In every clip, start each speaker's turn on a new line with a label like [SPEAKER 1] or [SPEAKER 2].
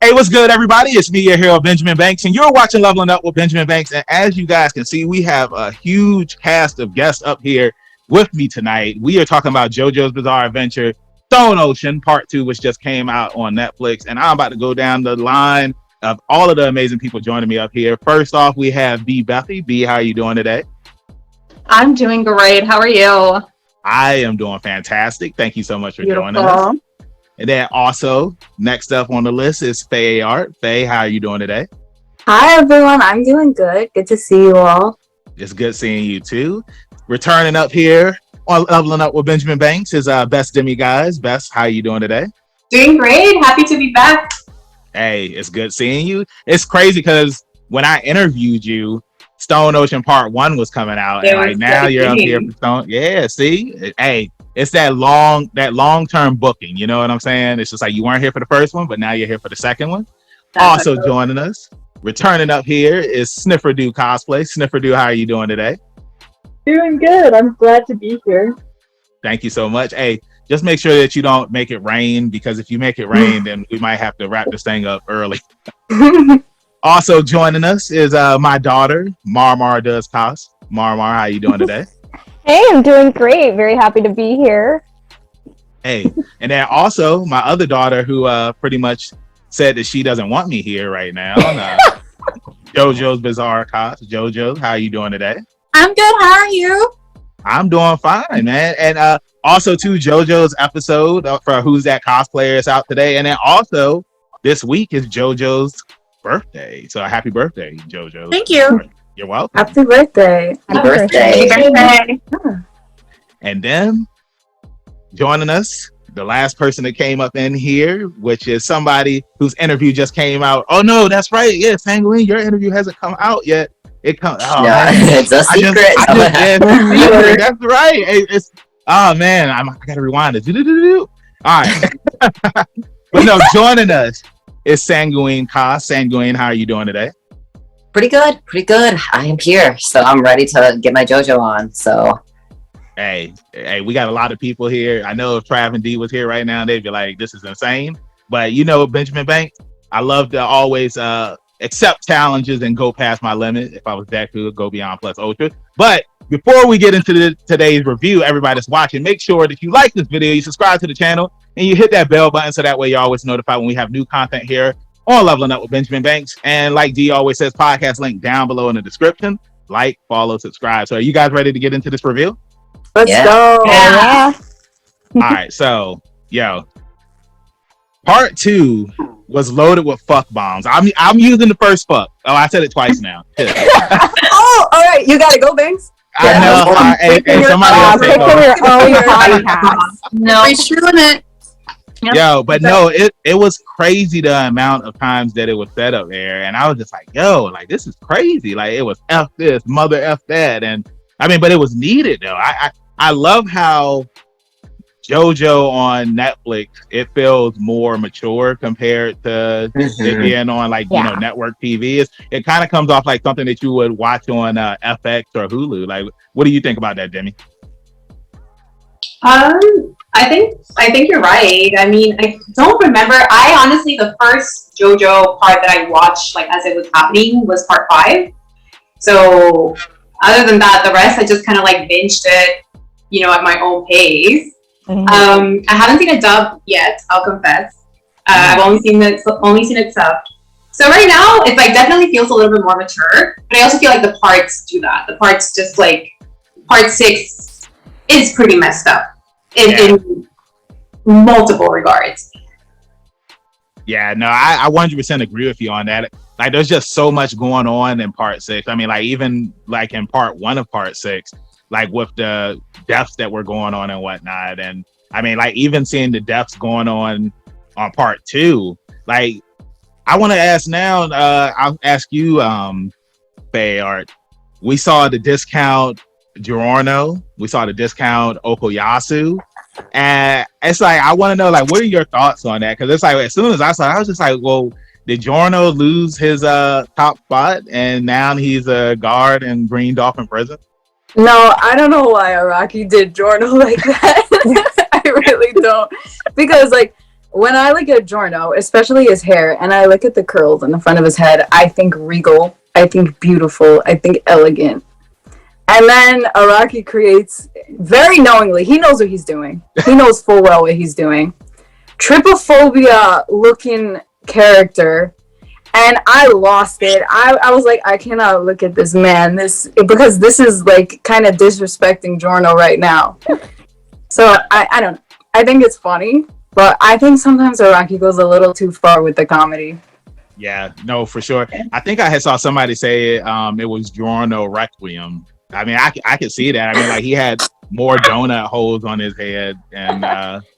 [SPEAKER 1] Hey, what's good, everybody? It's me, your hero, Benjamin Banks, and you're watching Leveling Up with Benjamin Banks. And as you guys can see, we have a huge cast of guests up here with me tonight. We are talking about JoJo's Bizarre Adventure, Stone Ocean Part 2, which just came out on Netflix. And I'm about to go down the line of all of the amazing people joining me up here. First off, we have B. Bethy. B, how are you doing today?
[SPEAKER 2] I'm doing great. How are you?
[SPEAKER 1] I am doing fantastic. Thank you so much for joining us. And then also, next up on the list is Fayeart. Faye, how are you doing today?
[SPEAKER 3] Hi, everyone. I'm doing good. Good to see you all.
[SPEAKER 1] It's good seeing you, too. Returning up here on Leveling Up with Benjamin Banks is Bestdemiguise. Best, how are you doing today?
[SPEAKER 2] Doing great. Happy to be back.
[SPEAKER 1] Hey, it's good seeing you. It's crazy because when I interviewed you, Stone Ocean Part 1 was coming out. And like now you're up here for Stone. Yeah, see? Hey. It's that long-term booking, you know what I'm saying? It's just like you weren't here for the first one, but now you're here for the second one. That's also joining us, returning up here is Snifferdoo Cosplay. Snifferdoo, how are you doing today?
[SPEAKER 3] Doing good. I'm glad to be here.
[SPEAKER 1] Thank you so much. Hey, just make sure that you don't make it rain, because if you make it rain, then we might have to wrap this thing up early. Also joining us is my daughter, Marmardoescosplay. Marmar, how you doing today?
[SPEAKER 4] Hey, I'm doing great. Very happy to be here.
[SPEAKER 1] Hey, and then also my other daughter, who pretty much said that she doesn't want me here right now. Jojozbizarre. JoJo's, how are you doing today?
[SPEAKER 3] I'm good. How are you?
[SPEAKER 1] I'm doing fine, man. And also too, JoJo's episode for Who's That Cosplayer is out today. And then also this week is JoJo's birthday. So happy birthday, JoJo.
[SPEAKER 3] Thank you.
[SPEAKER 1] You're welcome.
[SPEAKER 3] Happy birthday.
[SPEAKER 2] Happy birthday.
[SPEAKER 1] And then joining us, the last person that came up in here, which is somebody whose interview just came out. Oh no, that's right. Yeah, Sanguiine, your interview hasn't come out yet. It comes. Oh,
[SPEAKER 5] yeah,
[SPEAKER 1] man.
[SPEAKER 5] It's a secret.
[SPEAKER 1] Secret. That's right. It's oh man, I gotta rewind it. All right. But no, joining us is Sanguiine. Sanguiine, how are you doing today?
[SPEAKER 5] Pretty good. I am here, so I'm ready to get my JoJo on. So,
[SPEAKER 1] hey, we got a lot of people here. I know if Trav and D was here right now, they'd be like, "This is insane." But you know, Benjamin Banks, I love to always accept challenges and go past my limit. If I was that good, go beyond plus ultra. But before we get into today's review, everybody that's watching, make sure that you like this video, you subscribe to the channel, and you hit that bell button so that way you're always notified when we have new content here on Leveling Up with Benjamin Banks. And like D always says, podcast link down below in the description. Like, follow, subscribe. So are you guys ready to get into this review?
[SPEAKER 3] Let's go.
[SPEAKER 4] Yeah.
[SPEAKER 1] All right, so part 2 was loaded with fuck bombs. I'm using the first fuck. Oh, I said it twice now.
[SPEAKER 3] Oh, all right. You gotta go, Banks.
[SPEAKER 1] I know. Hey, somebody else take over.
[SPEAKER 4] Your own podcast.
[SPEAKER 2] No, he's doing it.
[SPEAKER 1] Yep. Yo, but no, it was crazy the amount of times that it was set up there, and I was just like, yo, like this is crazy. Like it was F this, mother F that, and I mean, but it was needed though. I love how JoJo on Netflix, it feels more mature compared to it being on like you know network TV. It kind of comes off like something that you would watch on FX or Hulu. Like, what do you think about that, Demi?
[SPEAKER 2] I think you're right. I mean, I don't remember. I honestly, the first JoJo part that I watched, like as it was happening, was part 5. So other than that, the rest I just kind of like binged it, you know, at my own pace. I haven't seen it dubbed yet. I'll confess. I've only seen it subbed. So right now, it's like definitely feels a little bit more mature. But I also feel like the parts do that. The parts just like part 6 is pretty messed up. In multiple regards.
[SPEAKER 1] Yeah, no, I 100% agree with you on that. Like, there's just so much going on in part 6. I mean, like, even like in part 1 of part 6, like with the deaths that were going on and whatnot. And I mean, like, even seeing the deaths going on part 2, like, I want to ask now, I'll ask you, Fayeart. We saw the discount Giorno, we saw the discount Okuyasu, and it's like I want to know, like, what are your thoughts on that? Because it's like as soon as I saw it, I was just like, well, did Giorno lose his top spot and now he's a guard in Green Dolphin prison?
[SPEAKER 3] No, I don't know why Araki did Giorno like that. I really don't, because like when I look at Giorno, especially his hair, and I look at the curls in the front of his head, I think regal, I think beautiful, I think elegant. And then Araki creates, very knowingly, he knows what he's doing. He knows full well what he's doing. Trypophobia looking character. And I lost it. I was like, I cannot look at this man. Because this is like kind of disrespecting Giorno right now. So I don't know. I think it's funny, but I think sometimes Araki goes a little too far with the comedy.
[SPEAKER 1] Yeah, no, for sure. I think I had saw somebody say it was Giorno Requiem. I mean, I could see that. I mean, like he had more donut holes on his head, and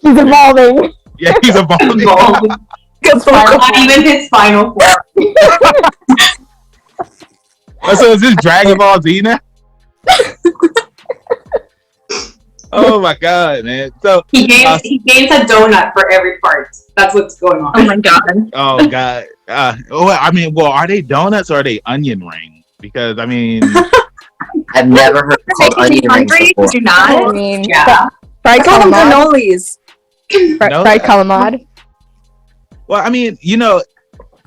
[SPEAKER 4] He's evolving.
[SPEAKER 1] yeah, he's evolving.
[SPEAKER 2] Not even his final form.
[SPEAKER 1] So is this Dragon Ball Z now? Oh my god, man! So
[SPEAKER 2] he gains a donut for every part. That's what's going on.
[SPEAKER 6] Oh my god.
[SPEAKER 1] Oh god. Are they donuts or are they onion rings? Because I mean,
[SPEAKER 5] I've never heard it called onion rings before.
[SPEAKER 6] Do not.
[SPEAKER 4] I mean,
[SPEAKER 2] Yeah.
[SPEAKER 3] I call them
[SPEAKER 4] calamari.
[SPEAKER 3] cannolis.
[SPEAKER 4] Fried calamari.
[SPEAKER 1] well, I mean,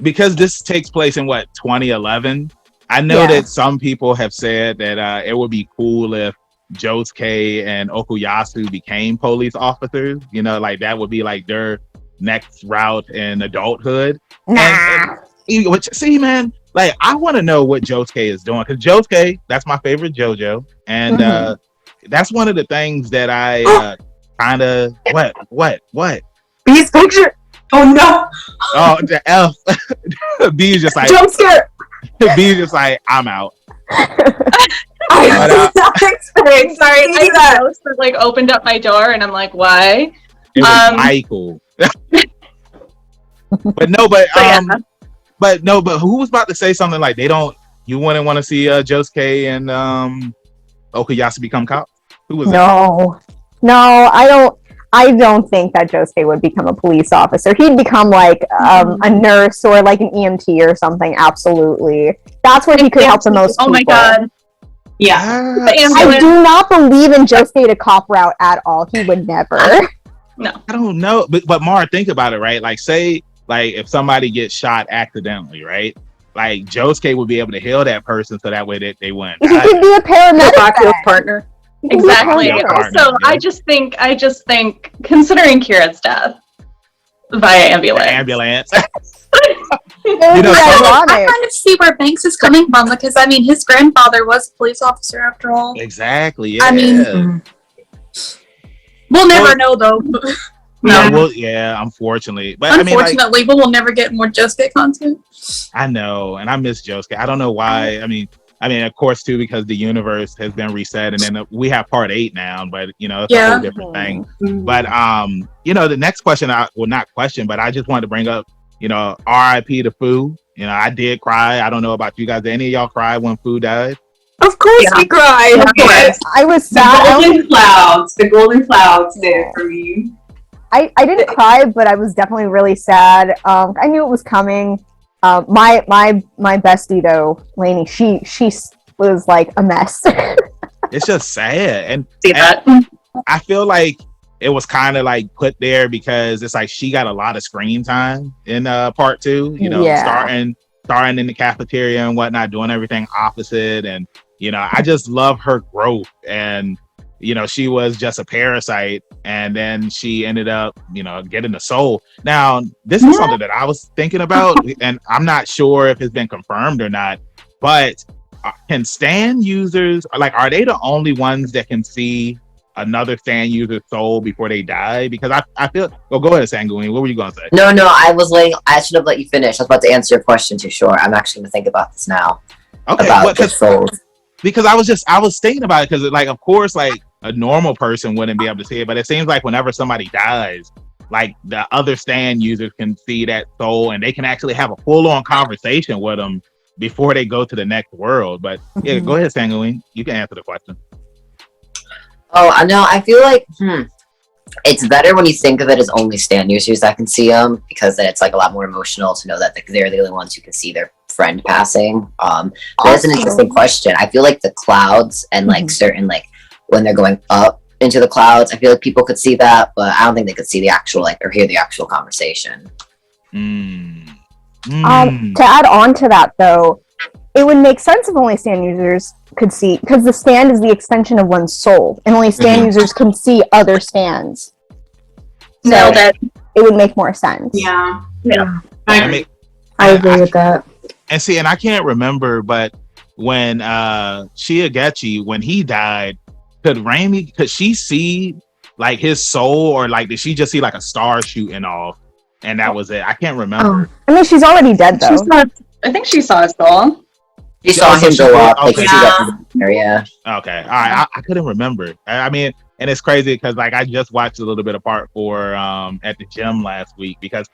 [SPEAKER 1] because this takes place in 2011. I know
[SPEAKER 4] Yeah.
[SPEAKER 1] that some people have said that it would be cool if Josuke and Okuyasu became police officers. Like that would be like their next route in adulthood. Which, see, man, like I want to know what Josuke is doing, because Josuke, that's my favorite JoJo, and that's one of the things that I kind of what
[SPEAKER 3] Beast picture.
[SPEAKER 2] Oh no!
[SPEAKER 1] oh the F B is just like
[SPEAKER 3] Jump scare.
[SPEAKER 1] B is just like I'm out.
[SPEAKER 3] I did not expect.
[SPEAKER 6] Sorry,
[SPEAKER 3] to
[SPEAKER 6] I
[SPEAKER 3] see that.
[SPEAKER 6] just like opened up my door and I'm like, why?
[SPEAKER 1] It was Michael. But who was about to say something like you wouldn't want to see Josuke and Okuyasu become cops? Who was that?
[SPEAKER 4] No, I don't think that Josuke would become a police officer. He'd become like a nurse or like an EMT or something. Absolutely, that's where he could help the most people.
[SPEAKER 6] Oh my god.
[SPEAKER 2] Yeah.
[SPEAKER 4] I do not believe in Josuke to cop route at all. He would never.
[SPEAKER 6] No.
[SPEAKER 1] I don't know, but Mara, think about it, right? Like, say, like if somebody gets shot accidentally, right? Like Josuke would be able to heal that person, so that way they wouldn't.
[SPEAKER 4] He could be a paramedic.
[SPEAKER 3] Bakio's partner.
[SPEAKER 6] Exactly.
[SPEAKER 1] Yeah, partner,
[SPEAKER 6] Also,
[SPEAKER 1] yeah.
[SPEAKER 6] I just think considering Kira's death via ambulance.
[SPEAKER 1] Ambulance.
[SPEAKER 4] It would be
[SPEAKER 7] I
[SPEAKER 4] ironic.
[SPEAKER 7] kind of see where Banks is coming from, because I mean, his grandfather was a police officer after all.
[SPEAKER 1] Exactly. Yeah.
[SPEAKER 7] I mean, we'll never know though.
[SPEAKER 1] Unfortunately, but
[SPEAKER 7] Unfortunately, we will never get more Josuke content.
[SPEAKER 1] I know, and I miss Josuke. I don't know why. I mean, of course, too, because the universe has been reset, and then we have part 8 now. But it's a whole different thing. But the next question, not question, but I just wanted to bring up, R.I.P. to Fu. I did cry. I don't know about you guys. Did any of y'all cry when Fu died?
[SPEAKER 3] Of course, we cried.
[SPEAKER 2] Of course.
[SPEAKER 4] I was
[SPEAKER 2] The
[SPEAKER 4] sad.
[SPEAKER 2] golden clouds did it for me.
[SPEAKER 4] I didn't cry, but I was definitely really sad. I knew it was coming. My bestie though, Lainey, she was like a mess.
[SPEAKER 1] It's just sad, and
[SPEAKER 6] See that?
[SPEAKER 1] I feel like it was kind of like put there because it's like she got a lot of screen time in part 2. Starting in the cafeteria and whatnot, doing everything opposite, and I just love her growth. And she was just a parasite, and then she ended up getting the soul. Now this is something that I was thinking about, and I'm not sure if it's been confirmed or not, but can Stan users, like, are they the only ones that can see another Stan user's soul before they die? Because I feel, well, go ahead, Sanguiine, what were you going to say?
[SPEAKER 5] No, I should have let you finish. I was about to answer your question too short. I'm actually going to think about this now.
[SPEAKER 1] Okay,
[SPEAKER 5] about the souls.
[SPEAKER 1] Because I was thinking about it, because like, of course, like a normal person wouldn't be able to see it, but it seems like whenever somebody dies, like the other Stan users can see that soul, and they can actually have a full-on conversation with them before they go to the next world. But yeah, go ahead, Sanguiine, you can answer the question.
[SPEAKER 5] Oh, no, I feel like it's better when you think of it as only Stan users that can see them, because then it's like a lot more emotional to know that they're the only ones who can see their friend passing. That's an interesting question. I feel like the clouds and like certain, like when they're going up, into the clouds. I feel like people could see that, but I don't think they could see the actual or hear the actual conversation.
[SPEAKER 4] To add on to that, though, it would make sense if only stand users could see, because the stand is the extension of one's soul, and only stand users can see other stands. So
[SPEAKER 7] No, that
[SPEAKER 4] it would make more sense.
[SPEAKER 2] Yeah.
[SPEAKER 1] I mean,
[SPEAKER 3] I agree with that.
[SPEAKER 1] And see, and I can't remember, but when Shigechi, when he died, could she see like his soul, or like did she just see like a star shooting off and that was it? I can't remember.
[SPEAKER 4] I mean, she's already dead though.
[SPEAKER 6] I think she saw his soul.
[SPEAKER 5] You saw him go up, like
[SPEAKER 1] Okay.
[SPEAKER 5] you see that area.
[SPEAKER 1] Okay, all right. I couldn't remember. I mean, and it's crazy because like I just watched a little bit of part 4 at the gym last week, because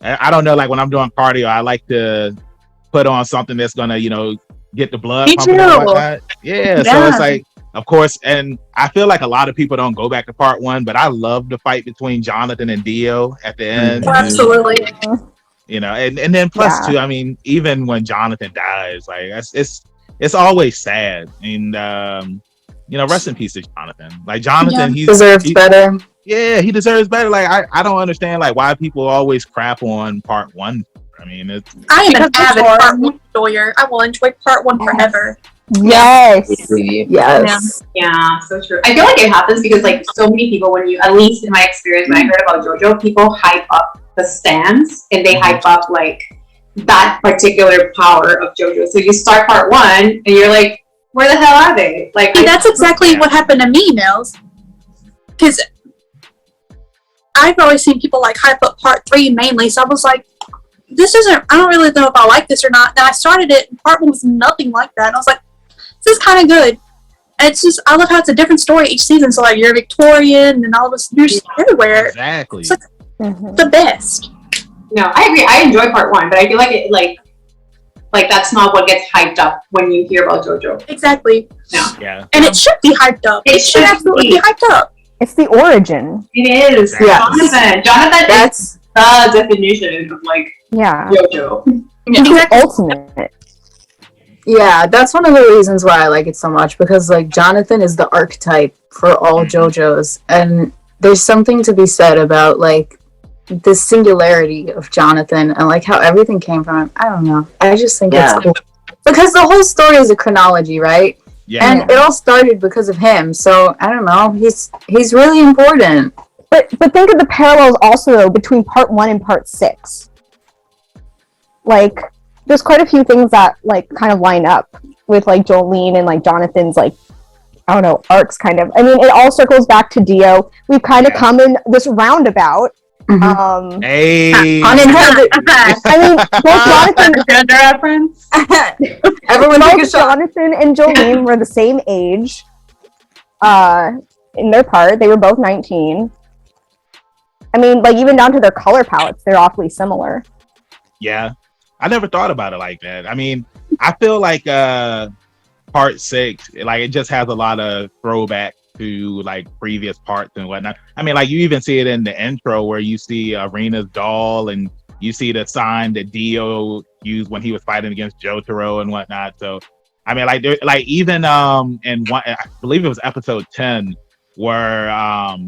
[SPEAKER 1] I don't know, like when I'm doing cardio, I like to put on something that's gonna, get the blood
[SPEAKER 7] Me
[SPEAKER 1] pumping and
[SPEAKER 7] too.
[SPEAKER 1] whatnot. Yeah, so
[SPEAKER 7] Yeah.
[SPEAKER 1] it's like, of course, and I feel like a lot of people don't go back to part 1, but I love the fight between Jonathan and Dio at the end.
[SPEAKER 7] Oh, absolutely.
[SPEAKER 1] And then plus
[SPEAKER 4] Yeah.
[SPEAKER 1] too, I mean, even when Jonathan dies, like it's always sad. And rest in peace to Jonathan. Like Jonathan, he
[SPEAKER 3] Deserves better.
[SPEAKER 1] Yeah, he deserves better. Like I don't understand like why people always crap on part 1. I mean, it's
[SPEAKER 7] I am an
[SPEAKER 6] Because
[SPEAKER 7] avid
[SPEAKER 6] before-
[SPEAKER 7] part 1 enjoyer. I will enjoy part 1 forever.
[SPEAKER 4] Yes.
[SPEAKER 3] Yes.
[SPEAKER 2] Yeah, so true. I feel like it happens because like so many people, when you, at least in my experience, when I heard about JoJo, people hype up the stands and they hype up like that particular power of JoJo. So you start part 1 and you're like, where the hell are they? Like
[SPEAKER 7] And that's exactly what happened to me, Nels. Because I've always seen people like hype up part 3 mainly, so I was like, I don't really know if I like this or not. And I started it, and part 1 was nothing like that. And I was like, this is kind of good. And it's just, I love how it's a different story each season. So like, you're Victorian and all this, you're just everywhere.
[SPEAKER 1] exactly.
[SPEAKER 7] It's like the best.
[SPEAKER 2] No, I agree. I enjoy part 1, but I feel like it like that's not what gets hyped up when you hear about JoJo.
[SPEAKER 7] Exactly.
[SPEAKER 1] Yeah.
[SPEAKER 7] And it should be hyped up.
[SPEAKER 2] It
[SPEAKER 7] It should
[SPEAKER 2] should
[SPEAKER 7] absolutely
[SPEAKER 2] be.
[SPEAKER 7] be hyped up.
[SPEAKER 4] It's the origin.
[SPEAKER 2] It is.
[SPEAKER 1] Yes.
[SPEAKER 2] Jonathan is
[SPEAKER 3] That's
[SPEAKER 2] the definition of like
[SPEAKER 4] Yeah.
[SPEAKER 2] JoJo.
[SPEAKER 4] He's the ultimate.
[SPEAKER 3] that's one of the reasons why I like it so much, because like Jonathan is the archetype for all JoJo's, and there's something to be said about like the singularity of Jonathan and like how everything came from him. I don't know. I just think it's cool. Because the whole story is a chronology, right?
[SPEAKER 1] Yeah.
[SPEAKER 3] And it all started because of him. So I don't know. He's really important.
[SPEAKER 4] But think of the parallels also though between part 1 and part 6. Like, there's quite a few things that like kind of line up with like Jolene and like Jonathan's like, I don't know, arcs kind of. I mean, it all circles back to Dio. We've kind of come in this roundabout.
[SPEAKER 1] Hey.
[SPEAKER 3] Unintended.
[SPEAKER 4] I mean, both Jonathan,
[SPEAKER 6] Gender reference.
[SPEAKER 3] Everyone take a
[SPEAKER 4] both
[SPEAKER 3] shot.
[SPEAKER 4] Jonathan and Jolene were the same age. In their part, they were both 19. I mean, like even down to their color palettes, they're awfully similar.
[SPEAKER 1] Yeah. I never thought about it like that. I mean, I feel like part 6, like it just has a lot of throwback to like previous parts and whatnot. I mean, like you even see it in the intro where you see Arena's doll and you see the sign that Dio used when he was fighting against Jotaro and whatnot. So I mean, like even in one, I believe it was episode 10 where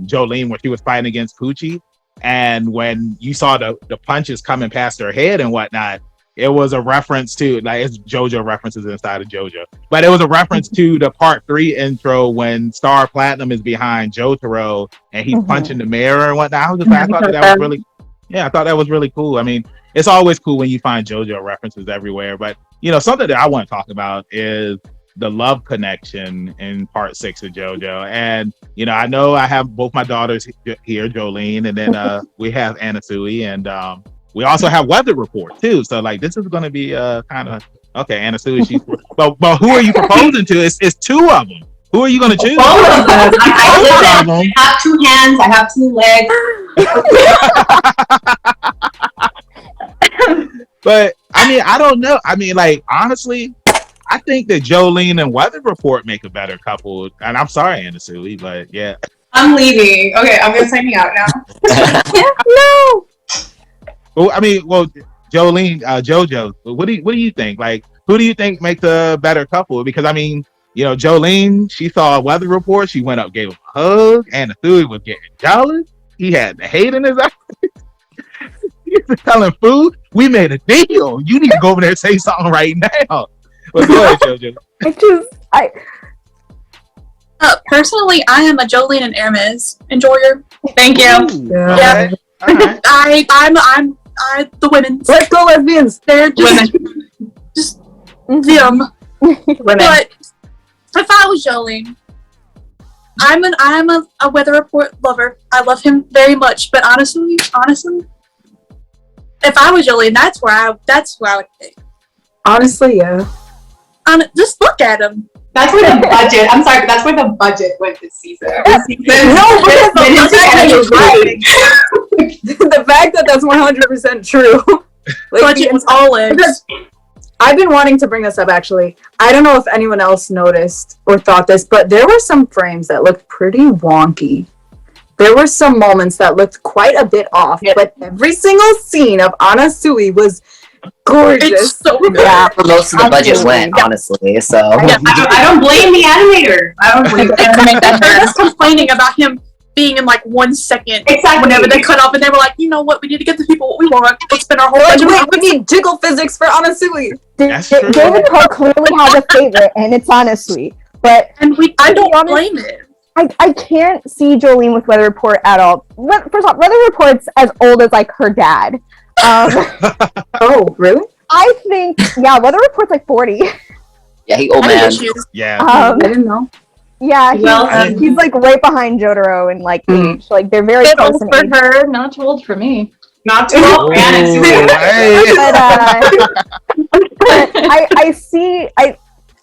[SPEAKER 1] Jolene, where she was fighting against Poochie, and when you saw the punches coming past her head and whatnot, it was a reference to, like, it's JoJo references inside of JoJo, but it was a reference to the part 3 intro when Star Platinum is behind Jotaro and he's punching the mirror and whatnot. I thought that was really, I thought that was really cool. I mean, it's always cool when you find JoJo references everywhere, but something that I want to talk about is the love connection in part 6 of JoJo. And I know I have both my daughters here, Jolene, and then we have Anasui, and we also have weather report too. So like this is going to be kind of okay. Anasui, she's but who are you proposing to? It's 2 of them. Who are you going to choose?
[SPEAKER 2] Both of them. I
[SPEAKER 1] Both of them.
[SPEAKER 2] have 2 hands. I have 2 legs.
[SPEAKER 1] But I mean, I don't know. I mean, like honestly, I think that Jolene and Weather Report make a better couple. And I'm sorry, Anasui, but yeah.
[SPEAKER 2] I'm leaving. Okay, I'm gonna sign me out now.
[SPEAKER 4] No.
[SPEAKER 1] Well, I mean, Jolene, JoJo, what do you think? Like, who do you think makes a better couple? Because I mean, You know, Jolene, she saw a weather report. She went up, gave him a hug, and Thuy was getting jealous. He had the hate in his eyes. He was telling Fu, we made a deal. You need to go over there and say something right now. But go ahead, JoJo.
[SPEAKER 7] Personally, I am a Jolene and Hermes enjoyer.
[SPEAKER 6] Thank you.
[SPEAKER 1] Ooh,
[SPEAKER 7] Yeah.
[SPEAKER 1] all right.
[SPEAKER 7] I'm the women.
[SPEAKER 3] Let's go, lesbians.
[SPEAKER 7] They're just them. But if I was Jolene, I'm a weather report lover. I love him very much. But honestly, if I was Jolene, that's where I would pick.
[SPEAKER 3] Honestly, yeah.
[SPEAKER 7] Just look at him.
[SPEAKER 2] That's where the budget. I'm sorry, but that's where the budget went this season.
[SPEAKER 3] No, because the fact that that's 100% true.
[SPEAKER 7] Budget was all in.
[SPEAKER 3] I've been wanting to bring this up actually. I don't know if anyone else noticed or thought this, but there were some frames that looked pretty wonky. There were some moments that looked quite a bit off, but every single scene of Anasui was gorgeous.
[SPEAKER 7] It's so good.
[SPEAKER 3] Yeah.
[SPEAKER 5] Most of the budget went, honestly. So
[SPEAKER 2] I don't blame the animator. I don't blame them.
[SPEAKER 7] They're just complaining about him being in like 1 second.
[SPEAKER 2] Exactly.
[SPEAKER 7] Whenever they cut off, and they were like, you know what? We need to get the people what we want. Let's spend our whole budget.
[SPEAKER 3] Wait, we need jiggle physics for Anasui.
[SPEAKER 1] That's true.
[SPEAKER 4] David Poe clearly has a favorite, and it's Anasui. But
[SPEAKER 7] And I don't blame it.
[SPEAKER 4] I can't see Jolene with Weather Report at all. First off, Weather Report's as old as like her dad.
[SPEAKER 3] Oh, really?
[SPEAKER 4] I think Weather Report's like 40.
[SPEAKER 5] yeah, he old
[SPEAKER 7] I think
[SPEAKER 5] man.
[SPEAKER 7] issues.
[SPEAKER 1] Yeah.
[SPEAKER 3] I didn't know.
[SPEAKER 4] Yeah, he's
[SPEAKER 2] Well,
[SPEAKER 4] like right behind Jotaro in like age. Like they're very
[SPEAKER 6] Bit
[SPEAKER 4] close
[SPEAKER 6] old
[SPEAKER 4] in
[SPEAKER 6] for
[SPEAKER 4] age.
[SPEAKER 6] her, not too old for me.
[SPEAKER 2] not too old, man.
[SPEAKER 1] Ooh, hey.
[SPEAKER 4] But I see.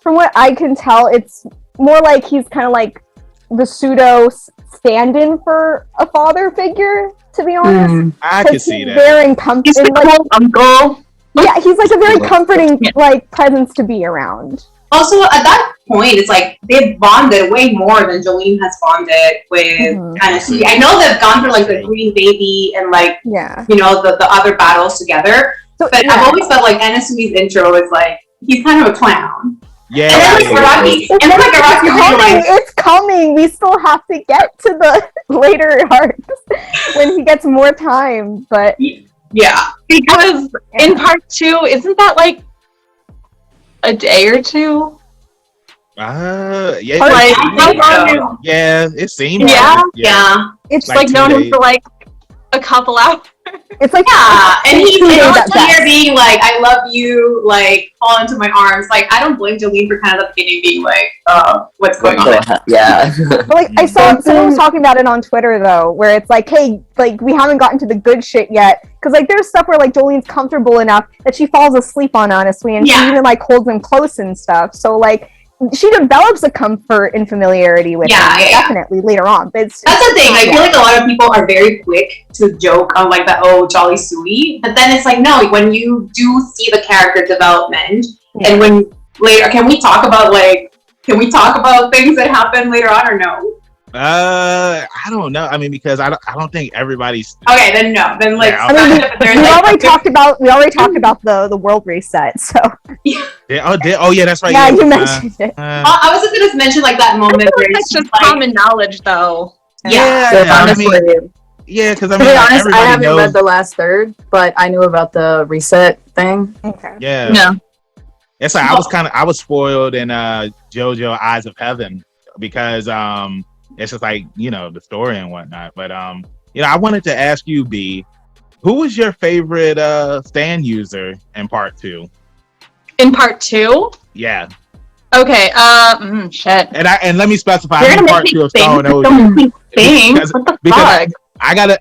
[SPEAKER 4] From what I can tell, it's more like he's kind of like the pseudo stand-in for a father figure. To be honest,
[SPEAKER 1] I can see
[SPEAKER 4] he's
[SPEAKER 1] that.
[SPEAKER 4] very
[SPEAKER 6] He's
[SPEAKER 4] comforting.
[SPEAKER 6] the cool uncle.
[SPEAKER 4] Yeah, he's like a very comforting like presence to be around.
[SPEAKER 2] Also, at that point, it's like they've bonded way more than Jolene has bonded with Anasui. I know they've gone through like the Green Baby and like
[SPEAKER 4] Yeah.
[SPEAKER 2] you know the other battles together,
[SPEAKER 4] So,
[SPEAKER 2] but I've always felt like Anasui's intro is like he's kind of a clown.
[SPEAKER 1] Yeah.
[SPEAKER 2] And then like Araki, and then like Araki really like
[SPEAKER 4] It's coming. We still have to get to the later arcs when he gets more time. But
[SPEAKER 2] yeah.
[SPEAKER 6] Because in part 2, isn't that like a day or two?
[SPEAKER 1] Yeah.
[SPEAKER 6] Like, how long is-
[SPEAKER 1] Yeah, it seems.
[SPEAKER 6] Yeah.
[SPEAKER 1] like it.
[SPEAKER 2] Yeah.
[SPEAKER 4] it's
[SPEAKER 1] Like
[SPEAKER 6] like
[SPEAKER 1] 2
[SPEAKER 6] known
[SPEAKER 1] days.
[SPEAKER 6] for like a couple hours.
[SPEAKER 4] it's like
[SPEAKER 2] Yeah, and he's
[SPEAKER 4] 2 days at
[SPEAKER 2] constantly
[SPEAKER 4] best.
[SPEAKER 2] here being like, "I love you," like fall into my arms. Like I don't blame Jolene for kind of the beginning being like, "What's going on?"
[SPEAKER 5] Yeah.
[SPEAKER 4] But, like I saw someone was talking about it on Twitter though, where it's like, hey, like we haven't gotten to the good shit yet, because like there's stuff where like Jolene's comfortable enough that she falls asleep on honestly, and she
[SPEAKER 2] Yeah.
[SPEAKER 4] even like holds him close and stuff. So like she develops a comfort and familiarity with him definitely later on. But
[SPEAKER 2] That's the thing. I feel like a lot of people are very quick to joke on like the Jolly Sui, but then it's like no. When you do see the character development, and when later, can we talk about things that happen later on or no?
[SPEAKER 1] I don't know. I mean, because I don't think everybody's.
[SPEAKER 2] Okay, then no. Then like,
[SPEAKER 1] Yeah,
[SPEAKER 4] I mean,
[SPEAKER 2] there's,
[SPEAKER 4] we
[SPEAKER 2] like,
[SPEAKER 4] already talked about the world reset. So
[SPEAKER 1] Oh yeah, that's right.
[SPEAKER 4] yeah, you mentioned it.
[SPEAKER 2] I was just gonna mention like that moment where
[SPEAKER 6] That's
[SPEAKER 2] it's
[SPEAKER 6] just
[SPEAKER 2] just like,
[SPEAKER 6] common knowledge, though.
[SPEAKER 2] yeah.
[SPEAKER 1] I mean, yeah, because I
[SPEAKER 3] To
[SPEAKER 1] mean,
[SPEAKER 3] be
[SPEAKER 1] like,
[SPEAKER 3] honest, I
[SPEAKER 1] everybody
[SPEAKER 3] haven't
[SPEAKER 1] knows.
[SPEAKER 3] read the last third, but I knew about the reset thing.
[SPEAKER 4] Okay.
[SPEAKER 1] Yeah,
[SPEAKER 6] No.
[SPEAKER 1] it's like I was spoiled in JoJo Eyes of Heaven because it's just like the story and whatnot. But I wanted to ask you, B, who was your favorite stand user in part 2?
[SPEAKER 6] In part 2?
[SPEAKER 1] Yeah,
[SPEAKER 6] Okay, shit.
[SPEAKER 1] and let me specify.
[SPEAKER 6] You're
[SPEAKER 1] I'm in
[SPEAKER 6] gonna
[SPEAKER 1] part
[SPEAKER 6] make
[SPEAKER 1] 2
[SPEAKER 6] me
[SPEAKER 1] of
[SPEAKER 6] think.
[SPEAKER 1] Stone Ocean.
[SPEAKER 6] Don't make me think.
[SPEAKER 1] Because-
[SPEAKER 6] What the
[SPEAKER 1] because-
[SPEAKER 6] fuck?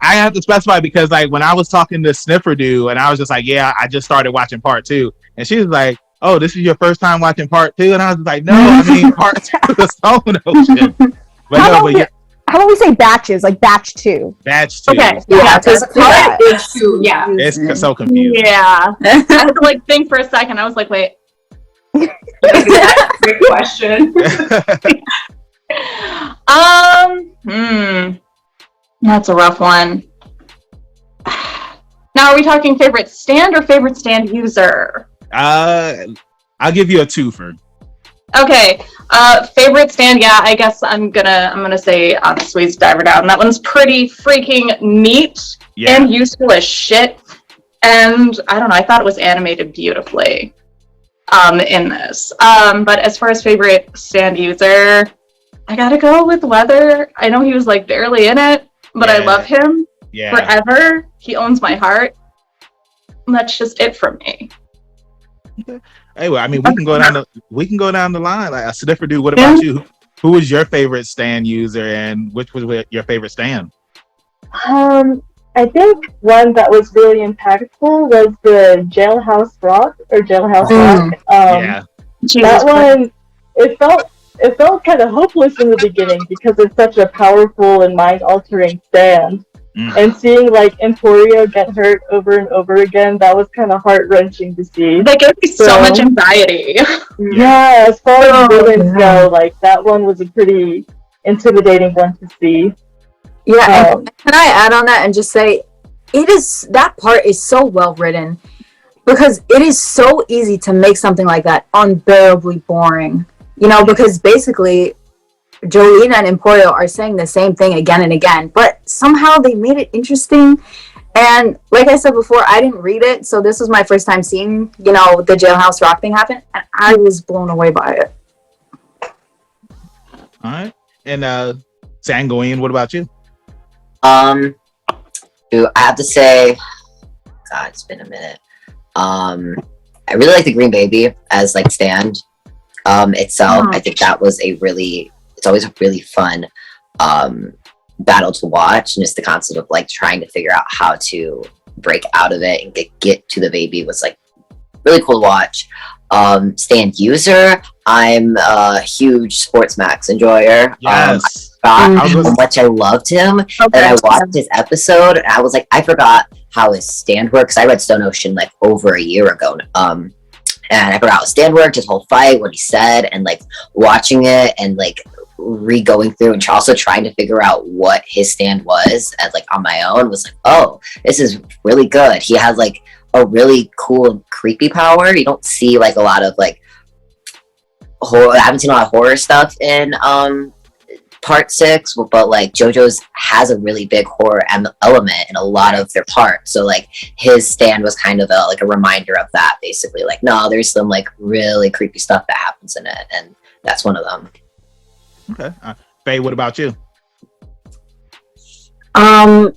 [SPEAKER 1] I have to specify because like when I was talking to Snifferdoo and I was just like, yeah, I just started watching part 2, and she was like, oh, this is your first time watching part 2, and I was like, no, I mean part 2 of Stone Ocean. But
[SPEAKER 4] How
[SPEAKER 1] no,
[SPEAKER 4] about
[SPEAKER 1] but yeah,
[SPEAKER 4] How about we say batches, like batch 2?
[SPEAKER 1] batch 2.
[SPEAKER 6] Okay.
[SPEAKER 3] Yeah,
[SPEAKER 4] because
[SPEAKER 3] yeah.
[SPEAKER 2] It's too, yeah.
[SPEAKER 1] It's so confusing.
[SPEAKER 6] Yeah. I had to like think for a second. I was like, wait.
[SPEAKER 2] Great question.
[SPEAKER 6] That's a rough one. Now, are we talking favorite stand or favorite stand user?
[SPEAKER 1] I'll give you a twofer.
[SPEAKER 6] Okay. Favorite stand? Yeah, I guess I'm gonna say Sweet's Diver Down. That one's pretty freaking neat and useful as shit. And I don't know, I thought it was animated beautifully in this. But as far as favorite stand user, I gotta go with Weather. I know he was like barely in it, but I love him forever. He owns my heart. And that's just it for me.
[SPEAKER 1] Hey, well, I mean, we can go down the line. Like Snifferdoo, what about you? Who was your favorite stand user, and which was your favorite stand?
[SPEAKER 8] I think one that was really impactful was the Jailhouse Rock or Jailhouse Rock. That one, it felt kind of hopeless in the beginning because it's such a powerful and mind-altering stand. And seeing like Emporio get hurt over and over again, that was kind of heart-wrenching to see.
[SPEAKER 6] They gave me so much anxiety.
[SPEAKER 8] Yeah, as far as villains go, like that one was a pretty intimidating one to see.
[SPEAKER 3] Yeah, and can I add on that and just say, that part is so well written because it is so easy to make something like that unbearably boring. You know, because basically Jolene and Emporio are saying the same thing again and again, but somehow they made it interesting. And like I said before, I didn't read it, so this was my first time seeing, the Jailhouse Rock thing happen, and I was blown away by it.
[SPEAKER 1] All right. And Sanguiine, what about you?
[SPEAKER 5] I have to say, God, it's been a minute. I really like the Green Baby as like stand itself. I think that was it's always a really fun battle to watch, and just the concept of like trying to figure out how to break out of it and get to the baby was like really cool to watch. Stand user, I'm a huge Sports Max enjoyer.
[SPEAKER 1] Yes.
[SPEAKER 5] I forgot how much I loved him, and I watched his episode, and I was like, I forgot how his stand works. I read Stone Ocean like over a year ago, and I forgot how his stand worked, his whole fight, what he said, and like watching it and like re-going through and also trying to figure out what his stand was as like on my own was like, oh, this is really good. He has like a really cool and creepy power. You don't see like a lot of like horror. I haven't seen a lot of horror stuff in part 6, but like JoJo's has a really big horror element in a lot of their parts. So like his stand was kind of like a reminder of that, basically. Like, no, there's some like really creepy stuff that happens in it, and that's one of them.
[SPEAKER 1] Okay. Faye, what about you?
[SPEAKER 3] I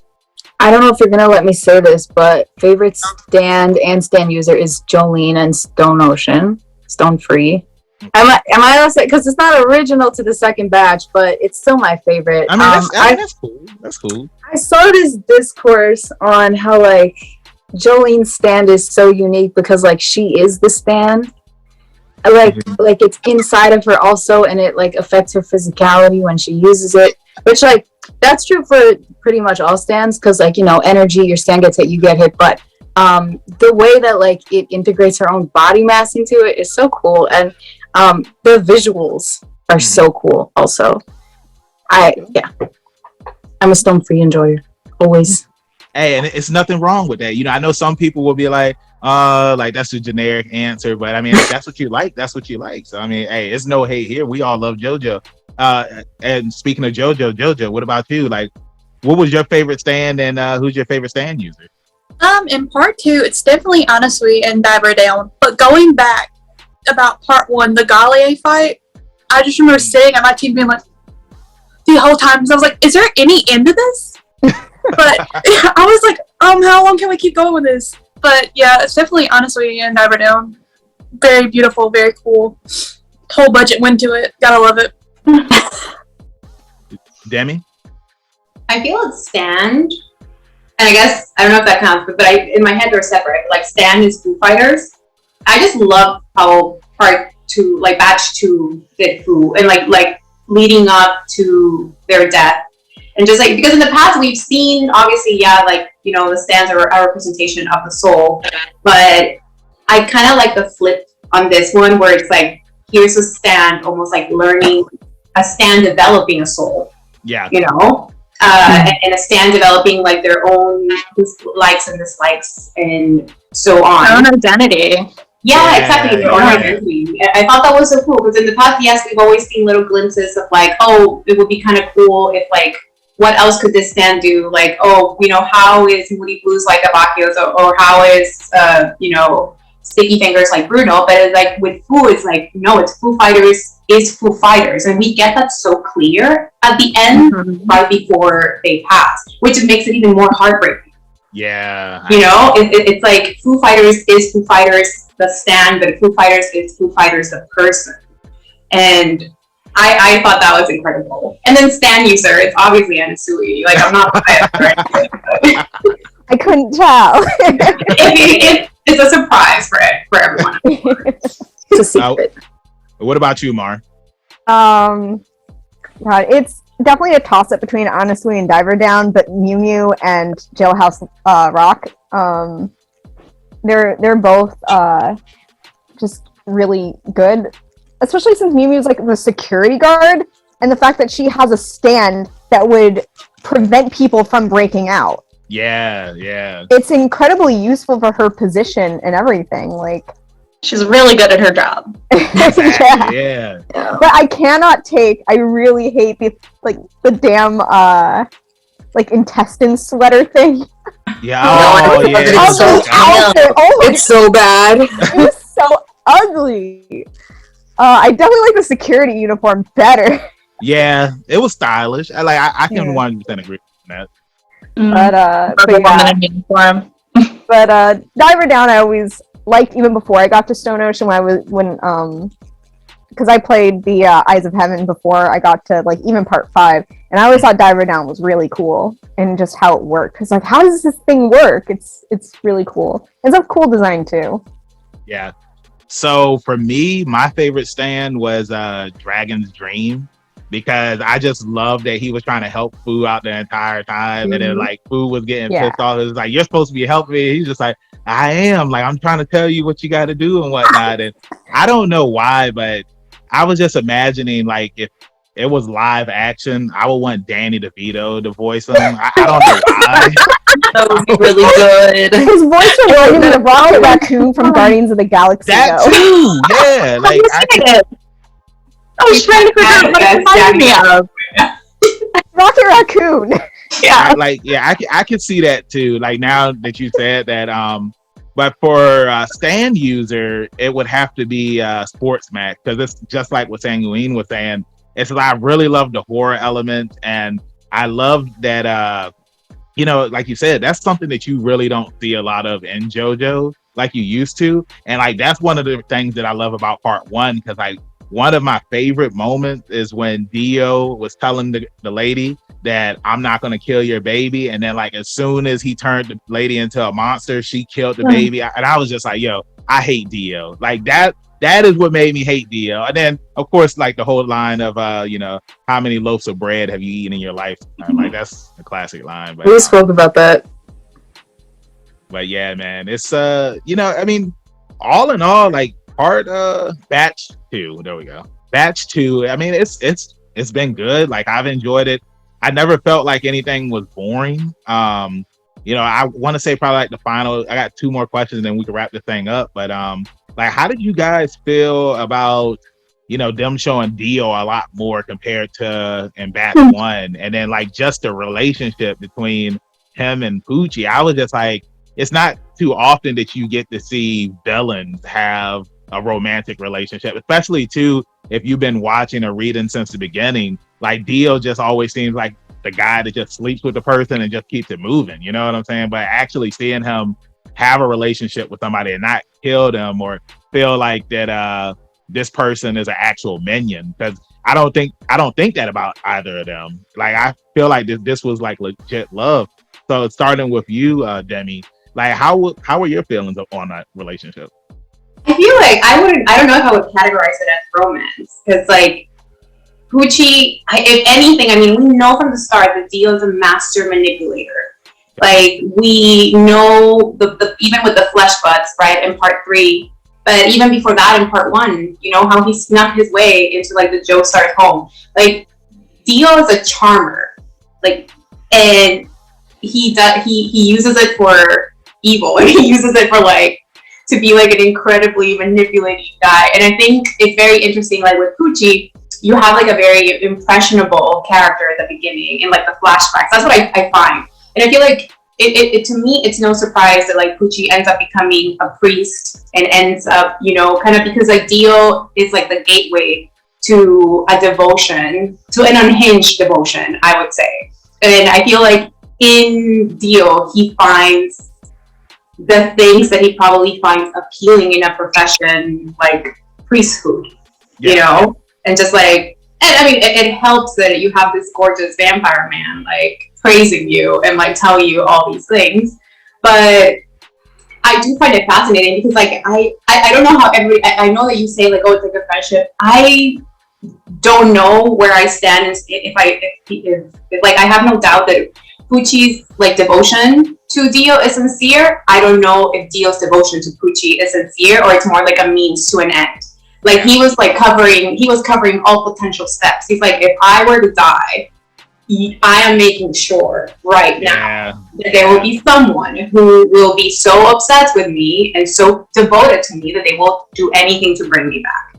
[SPEAKER 3] don't know if you're gonna let me say this, but favorite stand and stand user is Jolene and Stone Ocean, Stone Free. Am I allowed to say, because it's not original to the second batch, but it's still my favorite.
[SPEAKER 1] I mean, that's cool. That's cool.
[SPEAKER 3] I saw this discourse on how like Jolene's stand is so unique because like she is the stand. Like it's inside of her also, and it like affects her physicality when she uses it, which like that's true for pretty much all stands, because like energy, your stand gets hit, you get hit, but the way that like it integrates her own body mass into it is so cool, and the visuals are so cool also. I'm a Stone Free enjoyer always.
[SPEAKER 1] Hey, and it's nothing wrong with that. I know some people will be like that's a generic answer, but I mean, if that's what you like, that's what you like. So I mean, hey, it's no hate here. We all love JoJo. And speaking of JoJo, what about you? Like, what was your favorite stand, and who's your favorite stand user?
[SPEAKER 7] In part 2, it's definitely Anasui and Diver Down. But going back about part 1, the Gallier fight, I just remember sitting at my TV being like the whole time, because I was like, is there any end to this? But I was like, how long can we keep going with this? But yeah, it's definitely Anasui and Diver Down. Very beautiful, very cool. Whole budget went to it. Gotta love it.
[SPEAKER 1] Demi?
[SPEAKER 2] I feel it's stand. And I guess, I don't know if that counts, but in my head they're separate. Like stand is Foo Fighters. I just love how part 2, like batch 2 did Foo, and like leading up to their death. And just like, because in the past we've seen, obviously, the stands are a representation of the soul, but I kind of like the flip on this one, where it's like, here's a stand almost like learning, a stand developing a soul.
[SPEAKER 1] Yeah.
[SPEAKER 2] And a stand developing like their own likes and dislikes and so on.
[SPEAKER 6] Their own identity.
[SPEAKER 2] Yeah, exactly. Their own identity. I thought that was so cool because in the past, yes, we've always seen little glimpses of like, oh, it would be kind of cool if like, what else could this stand do? Like, oh, how is Moody Blues like Abakios, or how is Sticky Fingers like Bruno? But it's like with Foo, it's like, no, it's Foo Fighters is Foo Fighters, and we get that so clear at the end, right before they pass, which makes it even more heartbreaking.
[SPEAKER 1] Yeah.
[SPEAKER 2] It's like Foo Fighters is Foo Fighters the stand, but Foo Fighters is Foo Fighters the person. And I thought that was incredible. And then Stan User, it's obviously Anasui. Like, I'm not biased.
[SPEAKER 4] I couldn't tell.
[SPEAKER 2] It's a surprise for everyone. It's a secret.
[SPEAKER 1] What about you, Mar?
[SPEAKER 4] God, it's definitely a toss-up between Anasui and Diver Down, but Mew Mew and Jailhouse Rock. They're both just really good, especially since Mew Mew's like the security guard, and the fact that she has a stand that would prevent people from breaking out.
[SPEAKER 1] Yeah.
[SPEAKER 4] It's incredibly useful for her position and everything. Like,
[SPEAKER 6] she's really good at her job.
[SPEAKER 1] Yeah.
[SPEAKER 4] But I really hate the damn intestine sweater thing.
[SPEAKER 1] Yeah. Oh, yeah.
[SPEAKER 3] It's so bad.
[SPEAKER 4] It was so ugly. I definitely like the security uniform better.
[SPEAKER 1] Yeah, it was stylish. I can 100% agree with that.
[SPEAKER 4] But Diver Down I always liked even before I got to Stone Ocean because I played the Eyes of Heaven before I got to even part 5, and I always thought Diver Down was really cool and just how it worked. Because how does this thing work? It's really cool. It's a cool design too.
[SPEAKER 1] Yeah. So for me, my favorite stand was Dragon's Dream, because I just loved that he was trying to help Fu out the entire time, and then Fu was getting pissed off. It was like, you're supposed to be helping me. He's just like, I am. I'm trying to tell you what you got to do and whatnot. And I don't know why, but I was just imagining if it was live action, I would want Danny DeVito to voice him. I don't know why.
[SPEAKER 3] That would be really good.
[SPEAKER 4] His voice reminded me of Rocket Raccoon from Guardians of the Galaxy.
[SPEAKER 1] That too, yeah.
[SPEAKER 6] I was trying to figure out what it reminded me of.
[SPEAKER 4] Rocket Raccoon.
[SPEAKER 6] Yeah.
[SPEAKER 1] I can see that too. Now that you said that, but for stand user, it would have to be Sports Max, because it's just like what Sanguiine was saying. It's I really love the horror element, and I love that like you said, that's something that you really don't see a lot of in JoJo like you used to, and that's one of the things that I love about part 1, because one of my favorite moments is when Dio was telling the lady that I'm not going to kill your baby. And then as soon as he turned the lady into a monster, she killed the baby. And I was just like, yo, I hate Dio. That is what made me hate Dio. And then of course, the whole line of, how many loaves of bread have you eaten in your life? That's a classic line. But,
[SPEAKER 3] we spoke about that.
[SPEAKER 1] But yeah, man, it's, all in all, part batch 2, there we go, batch 2, it's been good. I've enjoyed it. I never felt like anything was boring. I want to say probably the final, I got 2 more questions and then we can wrap the thing up, but how did you guys feel about them showing Dio a lot more compared to in batch 1, and then just the relationship between him and Poochie? I was just it's not too often that you get to see villains have a romantic relationship, especially too if you've been watching or reading since the beginning. Dio just always seems like the guy that just sleeps with the person and just keeps it moving, you know what I'm saying? But actually seeing him have a relationship with somebody and not kill them or feel like that this person is an actual minion, because I don't think that about either of them. I feel like this was legit love. So starting with you, Demi, how were your feelings on that relationship?
[SPEAKER 2] I feel I don't know if I would categorize it as romance, because Poochie, if anything, we know from the start that Dio is a master manipulator. We know the even with the flesh butts, right, in part 3, but even before that in part 1, how he snuck his way into the Joestar's home. Dio is a charmer, and he uses it for evil, and he uses it for to be like an incredibly manipulating guy. And I think it's very interesting, like with Poochie, you have like a very impressionable character at the beginning in like the flashbacks. That's what I find. And I feel like it to me, it's no surprise that like Poochie ends up becoming a priest and ends up, you know, kind of because like Dio is like the gateway to a devotion, to an unhinged devotion, I would say. And I feel like in Dio, he finds the things that he probably finds appealing in a profession like priesthood, you know? And just like, and I mean, it helps that you have this gorgeous vampire man like praising you and like telling you all these things. But I do find it fascinating because like I don't know how I know that you say like, oh, it's like a friendship. I don't know where I stand if like I have no doubt that Poochie's like devotion to Dio is sincere. I don't know if Dio's devotion to Poochie is sincere or it's more like a means to an end. Like he was covering all potential steps. He's like, if I were to die, I am making sure right now that there will be someone who will be so obsessed with me and so devoted to me that they will do anything to bring me back.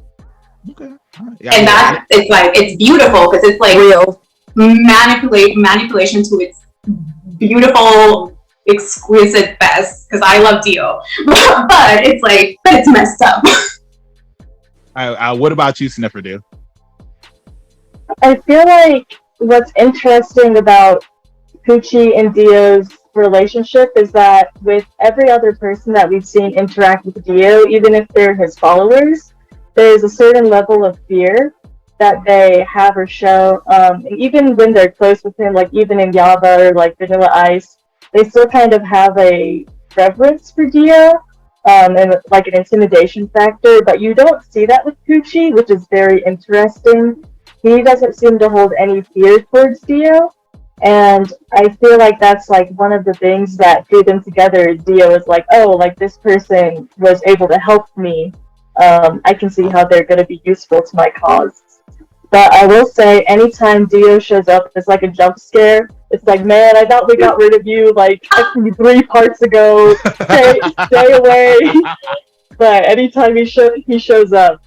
[SPEAKER 1] Okay.
[SPEAKER 2] And that it's like, it's beautiful because it's like
[SPEAKER 3] real
[SPEAKER 2] manipulation to its beautiful, exquisite best. Because I love Dio, but it's messed up.
[SPEAKER 1] What about you, Snifferdoo?
[SPEAKER 8] I feel like what's interesting about Poochie and Dio's relationship is that with every other person that we've seen interact with Dio, even if they're his followers, there's a certain level of fear that they have or show. And even when they're close with him, like even in Yava or like Vanilla Ice, they still kind of have a reverence for Dio. And like an intimidation factor, but you don't see that with Poochie, which is very interesting. He doesn't seem to hold any fear towards Dio, and I feel like that's like one of the things that drew them together. Dio is like, oh, like this person was able to help me. I can see how they're going to be useful to my cause. But I will say, anytime Dio shows up, it's like a jump scare. It's like, man, I thought we got rid of you like 3 parts ago. Stay away. But anytime he shows up,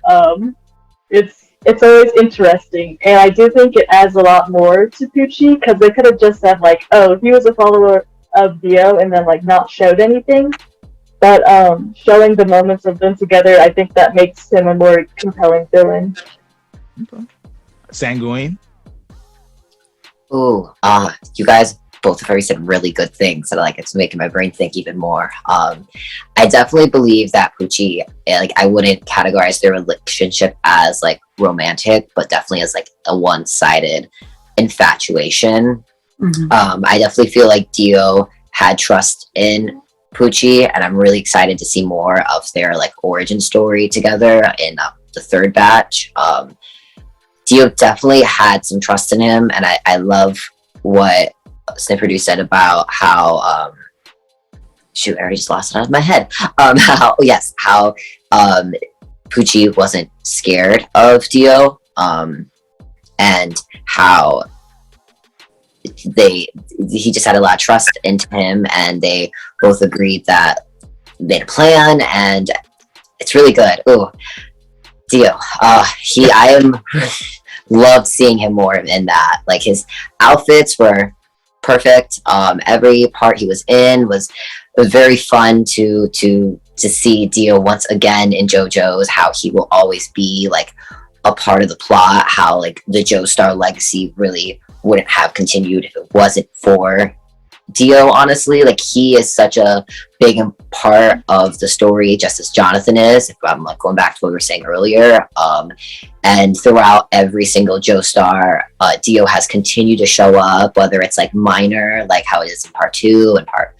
[SPEAKER 8] it's always interesting, and I do think it adds a lot more to Poochie because they could have just said like, oh, he was a follower of Dio, and then like not showed anything. But showing the moments of them together, I think that makes him a more compelling villain.
[SPEAKER 1] Okay. Sanguiine?
[SPEAKER 5] Ooh, you guys both have already said really good things, so like it's making my brain think even more. I definitely believe that Poochie, like I wouldn't categorize their relationship as like romantic, but definitely as like a one-sided infatuation. Mm-hmm. I definitely feel like Dio had trust in Poochie, and I'm really excited to see more of their like origin story together in the third batch. Dio definitely had some trust in him, and I love what Snifferdoo said about how shoot, I already just lost it out of my head. How Poochie wasn't scared of Dio, and how he just had a lot of trust into him, and they both agreed that they made a plan, and it's really good. Ooh, Dio, loved seeing him more in that. Like his outfits were perfect. Every part he was in was very fun to see Dio once again in JoJo's, how he will always be like a part of the plot, how like the Joestar legacy really wouldn't have continued if it wasn't for Dio. Honestly, like he is such a big part of the story, just as Jonathan is, if I'm like going back to what we were saying earlier. And throughout every single Joestar, Dio has continued to show up, whether it's like minor, like how it is in part 2 and part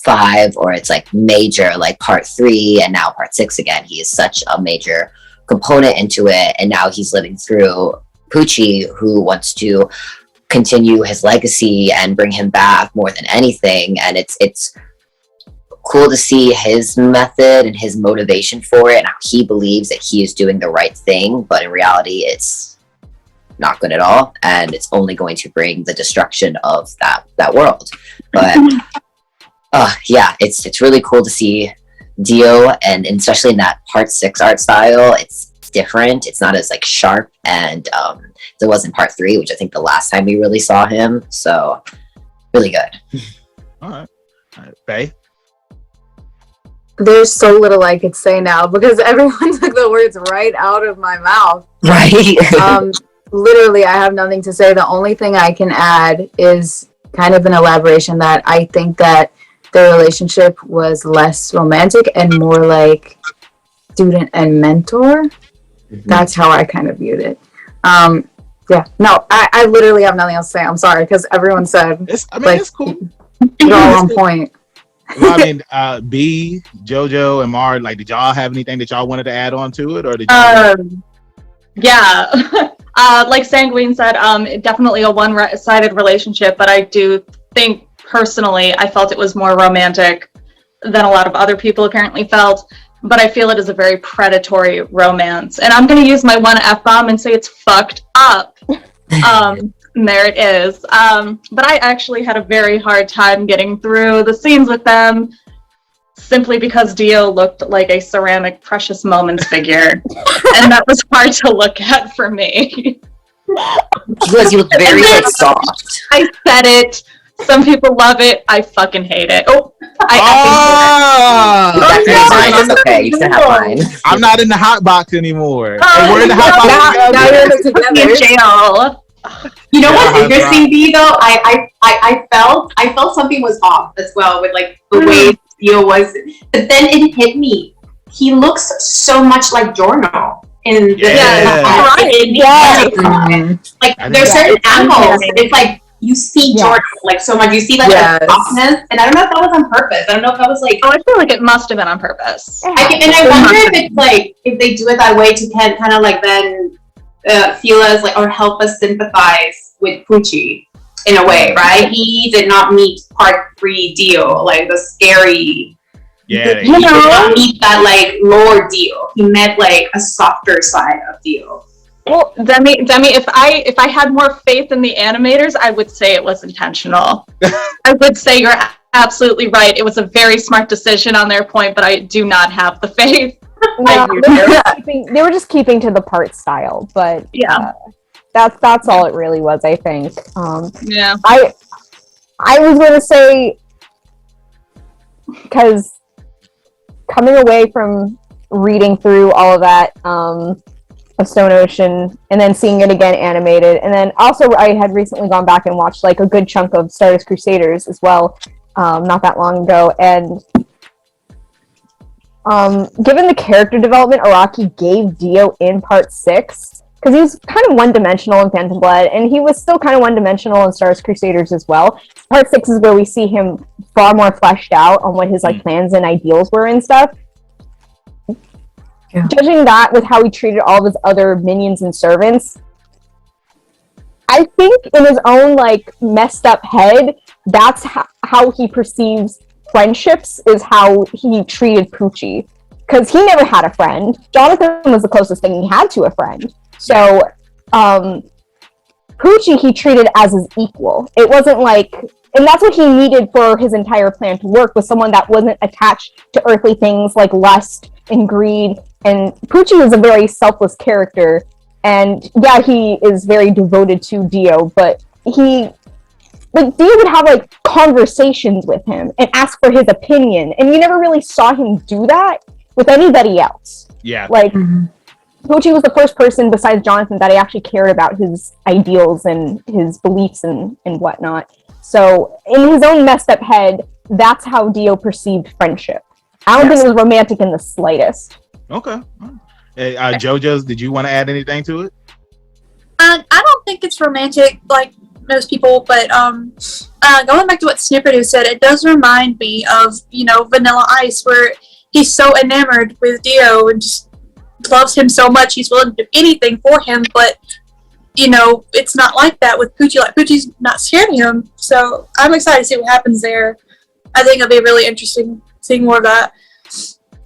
[SPEAKER 5] 5, or it's like major, like part 3 and now part 6 again. He is such a major component into it, and now he's living through Poochie, who wants to continue his legacy and bring him back more than anything. And it's cool to see his method and his motivation for it, and how he believes that he is doing the right thing, but in reality it's not good at all, and it's only going to bring the destruction of that world. But yeah, it's really cool to see Dio, and especially in that part 6 art style, it's different. It's not as like sharp and it was in part 3, which I think the last time we really saw him. So really good.
[SPEAKER 1] All right, Faye.
[SPEAKER 3] There's so little I could say now because everyone took the words right out of my mouth.
[SPEAKER 5] Right.
[SPEAKER 3] Literally, I have nothing to say. The only thing I can add is kind of an elaboration that I think that their relationship was less romantic and more like student and mentor. That's how I kind of viewed it. Yeah, no, I literally have nothing else to say. I'm sorry because everyone said
[SPEAKER 1] it's cool.
[SPEAKER 3] You're all on point.
[SPEAKER 1] Well, I mean, B, JoJo, and Mar, like, did y'all have anything that y'all wanted to add on to it, or did y'all?
[SPEAKER 6] Yeah, like Sanguiine said, definitely a one-sided relationship, but I do think personally, I felt it was more romantic than a lot of other people apparently felt. But I feel it is a very predatory romance, and I'm going to use my one F-bomb and say it's fucked up. There it is. But I actually had a very hard time getting through the scenes with them simply because Dio looked like a ceramic Precious Moments figure. And that was hard to look at for me.
[SPEAKER 5] Because you look very like soft.
[SPEAKER 6] I said it. Some people love it. I fucking hate it. Oh,
[SPEAKER 5] It's okay. You can have mine.
[SPEAKER 1] I'm not in the hot box anymore. We're in the hot box.
[SPEAKER 3] Now you're together.
[SPEAKER 6] In jail.
[SPEAKER 2] You know what's interesting, B, though? I felt something was off as well with like the way Dio was, but then it hit me. He looks so much like Giorno in the like there's certain angles. It's like you see Giorno like so much. You see like the softness, and I don't know if that was on purpose. I don't know if that was like.
[SPEAKER 6] Oh, I feel like it must have been on purpose.
[SPEAKER 2] I wonder if it's like if they do it that way to kind of like then. Feel us like or help us sympathize with Pucci in a way, right? He did not meet part 3 Dio, like the scary.
[SPEAKER 1] Yeah,
[SPEAKER 2] he did not meet that like lower Dio. He met like a softer side of Dio.
[SPEAKER 6] Well, Demi, if I had more faith in the animators, I would say it was intentional. I would say you're absolutely right. It was a very smart decision on their point, but I do not have the faith.
[SPEAKER 4] No, they were just keeping to the part style, but that's all it really was, I think. I was going to say, because coming away from reading through all of that of Stone Ocean and then seeing it again animated, and then also I had recently gone back and watched like a good chunk of Stardust Crusaders as well, not that long ago, and given the character development Araki gave Dio in part 6, because he was kind of one-dimensional in Phantom Blood, and he was still kind of one-dimensional in Stardust Crusaders as well. Part 6 is where we see him far more fleshed out on what his like plans and ideals were and stuff. Yeah. Judging that with how he treated all of his other minions and servants, I think in his own like messed up head, that's how he perceives friendships, is how he treated Pucci, because he never had a friend. Jonathan was the closest thing he had to a friend. So Pucci he treated as his equal. It wasn't like, and that's what he needed for his entire plan to work, was someone that wasn't attached to earthly things like lust and greed. And Pucci is a very selfless character, and yeah, he is very devoted to Dio, but Dio would have like conversations with him and ask for his opinion, and you never really saw him do that with anybody else.
[SPEAKER 1] Yeah,
[SPEAKER 4] like Pucci was the first person besides Jonathan that I actually cared about his ideals and his beliefs and whatnot. So in his own messed up head, that's how Dio perceived friendship. I don't think it was romantic in the slightest.
[SPEAKER 1] Okay. Hey, JoJo's, did you want to add anything to it?
[SPEAKER 7] I don't think it's romantic like most people, but going back to what Snifferdoo said, it does remind me of, Vanilla Ice, where he's so enamored with Dio and just loves him so much he's willing to do anything for him, but it's not like that with Pucci. Like, Pucci's not scared of him, so I'm excited to see what happens there. I think it'll be really interesting seeing more of that.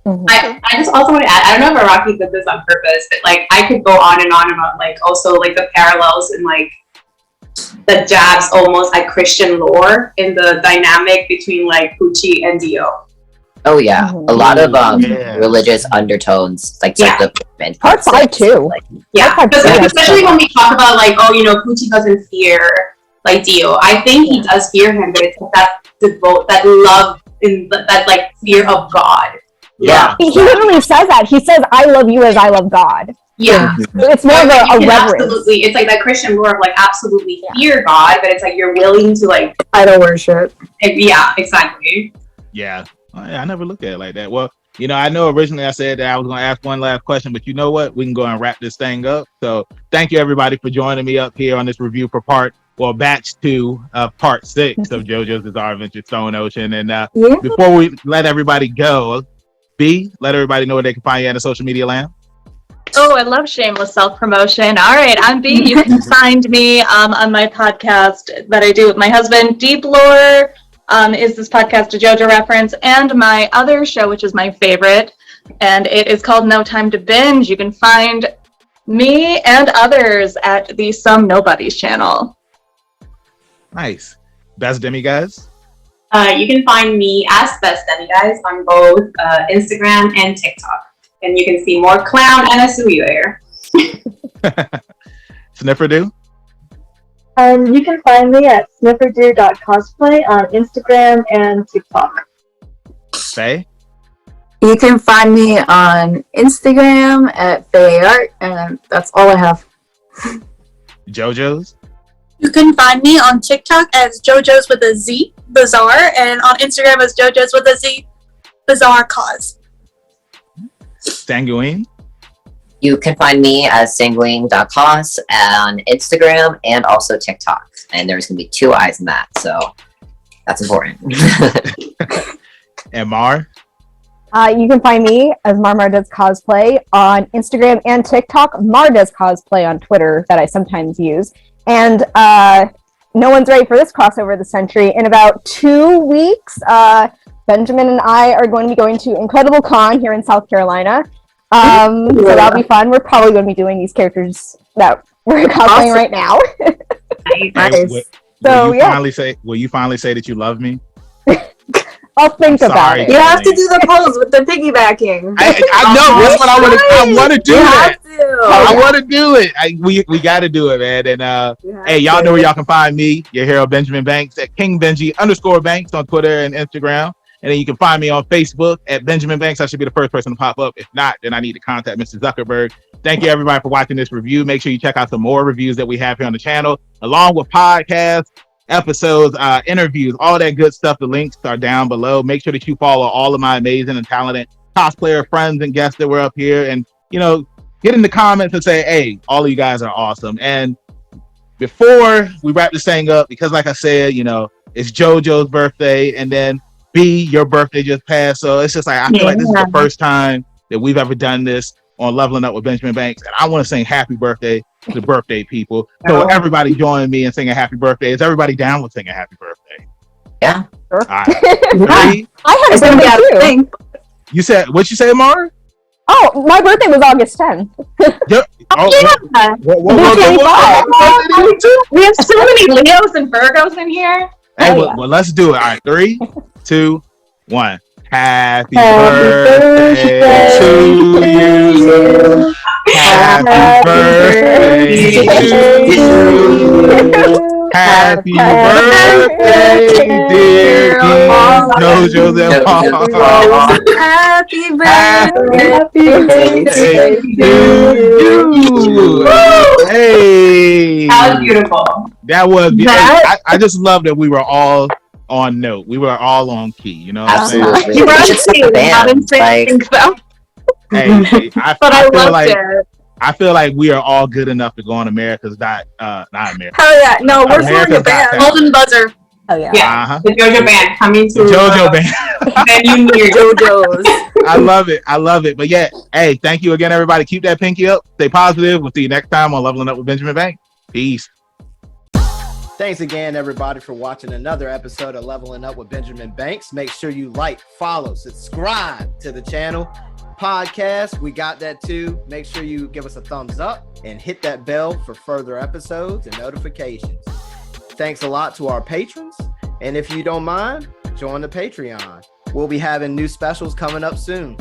[SPEAKER 2] I just also want to add, I don't know if Araki did this on purpose, but like I could go on and on about like also like the parallels and like the jabs almost at Christian lore in the dynamic between like Pucci and Dio.
[SPEAKER 5] Oh yeah, a lot of
[SPEAKER 1] Yeah.
[SPEAKER 5] religious undertones, like the
[SPEAKER 4] Part 5 too.
[SPEAKER 5] Like,
[SPEAKER 2] Yeah, because especially when we talk about like, oh, you know, Gucci doesn't fear like Dio. I think he does fear him, but it's that devote, that love, in that like fear of God.
[SPEAKER 5] Yeah.
[SPEAKER 4] He literally says that. He says, "I love you as I love God."
[SPEAKER 2] Yeah.
[SPEAKER 4] It's more of a reverence.
[SPEAKER 2] Absolutely, it's like that Christian lore of like absolutely fear God, but it's like you're willing to like
[SPEAKER 3] idol worship.
[SPEAKER 2] Yeah, exactly.
[SPEAKER 1] Yeah. I never looked at it like that. Well, you know, I know originally I said that I was going to ask one last question, but you know what? We can go and wrap this thing up. So thank you everybody for joining me up here on this review for batch 2 of part 6 of JoJo's Bizarre Adventure Stone Ocean. And before we let everybody go, B, let everybody know where they can find you in the social media land.
[SPEAKER 6] Oh, I love shameless self-promotion. All right, I'm B. You can find me on my podcast that I do with my husband, Deep Lore. Is this podcast a JoJo reference? And my other show, which is my favorite, and it is called No Time to Binge. You can find me and others at the Some Nobodies channel.
[SPEAKER 1] Nice. Bestdemiguise.
[SPEAKER 2] You can find me as Bestdemiguise on both Instagram and TikTok. And you can see more clown and Asui there.
[SPEAKER 1] Snifferdoo.
[SPEAKER 8] You can find me at Snifferdoo.cosplay on Instagram and TikTok.
[SPEAKER 1] Faye.
[SPEAKER 3] You can find me on Instagram at Fayeart, and that's all I have.
[SPEAKER 1] JoJo's.
[SPEAKER 7] You can find me on TikTok as JoJo's with a Z, Bizarre, and on Instagram as JoJo's with a Z, Bizarre Cause.
[SPEAKER 1] Sanguiine.
[SPEAKER 5] You can find me as sanguine.cos on Instagram and also TikTok. And there's going to be 2 eyes in that, so that's important.
[SPEAKER 1] And Mar.
[SPEAKER 4] You can find me as Marmardoescosplay on Instagram and TikTok. Marmardoescosplay on Twitter that I sometimes use. And no one's ready for this crossover of the century. In about 2 weeks, Benjamin and I are going to be going to Incredible Con here in South Carolina. So that'll be fun. We're probably going to be doing these characters that we're cosplaying right now.
[SPEAKER 3] Nice.
[SPEAKER 1] Will you finally say that you love me?
[SPEAKER 4] I'll think about it.
[SPEAKER 3] You have to do the pose with the piggybacking.
[SPEAKER 1] I know. That's what I want to. I want to do that. I want to do it. We got to do it, man. And hey, y'all know where y'all can find me, your hero Benjamin Banks, at KingBenji_Banks on Twitter and Instagram. And then you can find me on Facebook at Benjamin Banks. I should be the first person to pop up. If not, then I need to contact Mr. Zuckerberg. Thank you, everybody, for watching this review. Make sure you check out some more reviews that we have here on the channel, along with podcasts, episodes, interviews, all that good stuff. The links are down below. Make sure that you follow all of my amazing and talented cosplayer friends and guests that were up here. And, you know, get in the comments and say, hey, all of you guys are awesome. And before we wrap this thing up, because like I said, you know, it's JoJo's birthday, and then B, your birthday just passed, so it's just like I feel like this is the first time that we've ever done this on Leveling Up with Benjamin Banks, and I want to sing happy birthday to the birthday people. So everybody join me in singing happy birthday. Is everybody down with singing happy birthday?
[SPEAKER 5] Yeah.
[SPEAKER 4] Sure.
[SPEAKER 1] All right. 3,
[SPEAKER 4] I had a birthday too.
[SPEAKER 1] You said what? You say, Amara?
[SPEAKER 4] Oh, my birthday was August 10th.
[SPEAKER 1] Yep.
[SPEAKER 6] We have so many Leos and Virgos in here.
[SPEAKER 1] Hey, well, let's do it. All right, 3, 2, 1. Happy birthday to you. Happy birthday to you. Happy birthday, dear JoJo's and Paul.
[SPEAKER 3] Happy birthday
[SPEAKER 1] to you. Hey.
[SPEAKER 2] That was beautiful.
[SPEAKER 1] That was I just love that we were all on note. We were all on key. You know what I'm saying?
[SPEAKER 5] You were
[SPEAKER 1] Hey,
[SPEAKER 6] I loved it.
[SPEAKER 1] I feel like we are all good enough to go on America's not America.
[SPEAKER 3] Hell yeah. No, we're forming a band.
[SPEAKER 7] Golden buzzer.
[SPEAKER 4] Oh yeah.
[SPEAKER 2] Yeah. The JoJo band coming to
[SPEAKER 1] JoJo band.
[SPEAKER 2] venue near
[SPEAKER 3] JoJo's.
[SPEAKER 1] I love it. But yeah, hey, thank you again, everybody. Keep that pinky up. Stay positive. We'll see you next time on Leveling Up with Benjamin Banks. Peace.
[SPEAKER 9] Thanks again, everybody, for watching another episode of Leveling Up with Benjamin Banks. Make sure you like, follow, subscribe to the channel. Podcast, we got that too. Make sure you give us a thumbs up and hit that bell for further episodes and notifications. Thanks a lot to our patrons. And if you don't mind, join the Patreon. we'll be having new specials coming up soon.